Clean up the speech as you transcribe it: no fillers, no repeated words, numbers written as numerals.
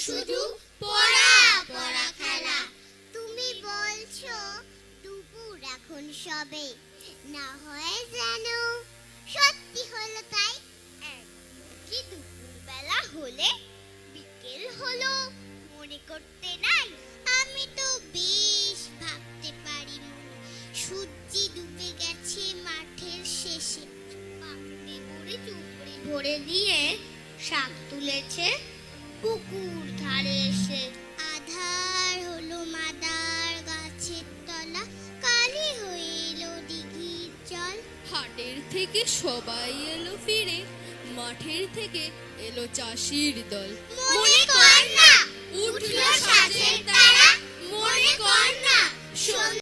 শুধু পড়া পড়া খেলা। তুমি বলছো দুপুর এখন সবে, না হয় যেন সত্যি হলো তাই। কি দুপুর বেলা হলে বিকেল হলো মনে করতে নাই? আমি তো বেশ ভাবতে পারি মনে, সূর্য ডুবে গেছে মাঠের শেষে। পাখি করে চুপড়ি ভরে দিয়ে শাক তুলেছে পুকুর ধারে এসে। আধার হলো মাদার গাছের তলা, কালি হয়ে এলো দিঘির জল। হাটের থেকে সবাই এলো ফিরে, মাঠের থেকে এলো চাষির দল। মনে কর না উঠলো সাজের তারা, মনে কর না